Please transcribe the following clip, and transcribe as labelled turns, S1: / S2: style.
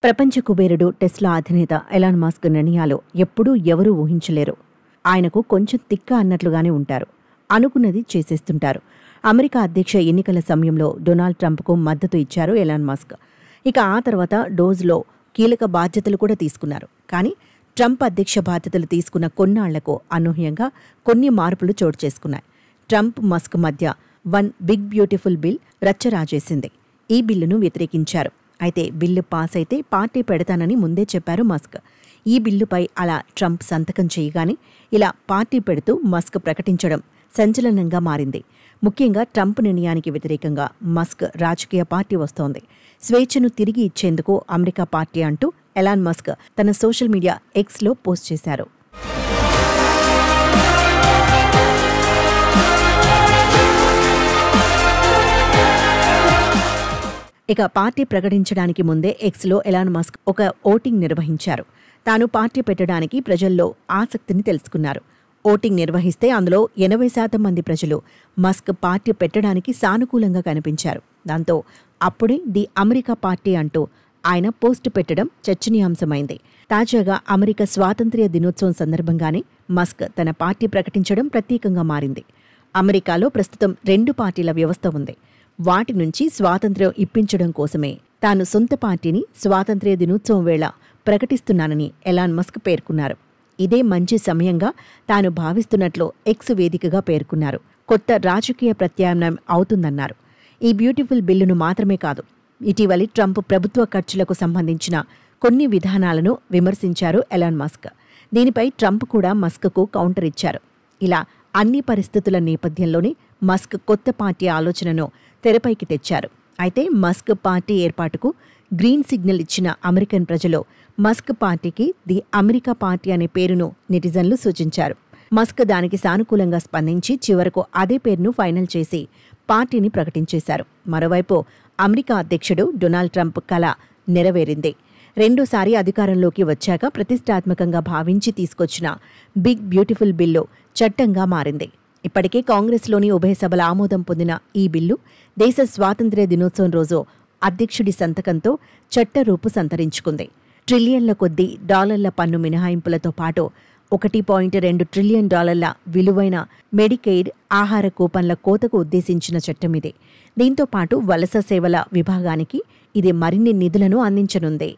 S1: ప్రపంచ కుబేరుడు టెస్లా అధినేత ఎలాన్ మస్క్ నిర్ణయాలు ఎప్పుడూ ఎవరూ ఊహించలేరు. ఆయనకు కొంచెం తిక్క అన్నట్లుగానే ఉంటారు. అనుకున్నది చేసేస్తుంటారు. అమెరికా అధ్యక్ష ఎన్నికల సమయంలో డొనాల్డ్ ట్రంప్కు మద్దతు ఇచ్చారు ఎలాన్ మస్క్. ఇక ఆ తర్వాత డోజ్లో కీలక బాధ్యతలు కూడా తీసుకున్నారు. కానీ ట్రంప్ అధ్యక్ష బాధ్యతలు తీసుకున్న కొన్నాళ్లకు అనూహ్యంగా కొన్ని మార్పులు చోటు చేసుకున్నాయి. ట్రంప్ మస్క్ మధ్య వన్ బిగ్ బ్యూటిఫుల్ బిల్ రచ్చరాజేసింది. ఈ బిల్లును వ్యతిరేకించారు. అయితే బిల్లు పాస్ అయితే పార్టీ పెడతానని ముందే చెప్పారు మస్క్. ఈ బిల్లుపై అలా ట్రంప్ సంతకం చేయగానే ఇలా పార్టీ పెడుతూ మస్క్ ప్రకటించడం సంచలనంగా మారింది. ముఖ్యంగా ట్రంప్ నిర్ణయానికి వ్యతిరేకంగా మస్క్ రాజకీయ పార్టీ వస్తోంది. స్వేచ్ఛను తిరిగి ఇచ్చేందుకు అమెరికా పార్టీ అంటూ ఎలాన్ మస్క్ తన సోషల్ మీడియా ఎక్స్లో పోస్ట్ చేశారు. ఇక పార్టీ ప్రకటించడానికి ముందే ఎక్స్లో ఎలాన్ మస్క్ ఒక ఓటింగ్ నిర్వహించారు. తాను పార్టీ పెట్టడానికి ప్రజల్లో ఆసక్తిని తెలుసుకున్నారు. ఓటింగ్ నిర్వహిస్తే అందులో 80% మంది ప్రజలు మస్క్ పార్టీ పెట్టడానికి సానుకూలంగా కనిపించారు. దాంతో అప్పుడే ది అమెరికా పార్టీ అంటూ ఆయన పోస్టు పెట్టడం చర్చనీయాంశమైంది. తాజాగా అమెరికా స్వాతంత్ర్య దినోత్సవం సందర్భంగానే మస్క్ తన పార్టీ ప్రకటించడం ప్రత్యేకంగా మారింది. అమెరికాలో ప్రస్తుతం 2 పార్టీల వ్యవస్థ ఉంది. వాటి నుంచి స్వాతంత్ర్యం ఇప్పించడం కోసమే తాను సొంత పార్టీని స్వాతంత్ర్య దినోత్సవం వేళ ప్రకటిస్తున్నానని ఎలాన్ మస్క్ పేర్కొన్నారు. ఇదే మంచి సమయంగా తాను భావిస్తున్నట్లు ఎక్స్ వేదికగా పేర్కొన్నారు. కొత్త రాజకీయ ప్రత్యామ్నాయం అవుతుందన్నారు. ఈ బ్యూటిఫుల్ బిల్లును మాత్రమే కాదు, ఇటీవలి ట్రంప్ ప్రభుత్వ ఖర్చులకు సంబంధించిన కొన్ని విధానాలను విమర్శించారు ఎలాన్ మస్క్. దీనిపై ట్రంప్ కూడా మస్క్కు కౌంటర్ ఇచ్చారు. ఇలా అన్ని పరిస్థితుల నేపథ్యంలోనే మస్క్ కొత్త పార్టీ ఆలోచనను తెరపైకి తెచ్చారు. అయితే మస్క్ పార్టీ ఏర్పాటుకు గ్రీన్ సిగ్నల్ ఇచ్చిన అమెరికన్ ప్రజలు మస్క్ పార్టీకి ది అమెరికా పార్టీ అనే పేరును నెటిజన్లు సూచించారు. మస్క్ దానికి సానుకూలంగా స్పందించి చివరకు అదే పేరును ఫైనల్ చేసి పార్టీని ప్రకటించేశారు. మరోవైపు అమెరికా అధ్యక్షుడు డొనాల్డ్ ట్రంప్ కల నెరవేరింది. రెండోసారి అధికారంలోకి వచ్చాక ప్రతిష్టాత్మకంగా భావించి తీసుకొచ్చిన బిగ్ బ్యూటిఫుల్ బిల్లు చట్టంగా మారింది. ఇప్పటికే కాంగ్రెస్లోని ఉభయ సభల ఆమోదం పొందిన ఈ బిల్లు దేశ స్వాతంత్ర్య దినోత్సవం రోజు అధ్యక్షుడి సంతకంతో చట్టరూపు సంతరించుకుంది. ట్రిలియన్ల కొద్దీ డాలర్ల పన్ను మినహాయింపులతో పాటు $1.2 ట్రిలియన్ విలువైన మెడికెయిడ్ ఆహార కూపన్ల కోతకు ఉద్దేశించిన చట్టమిదే. దీంతో పాటు వలస సేవల విభాగానికి ఇది మరిన్ని నిధులను అందించనుంది.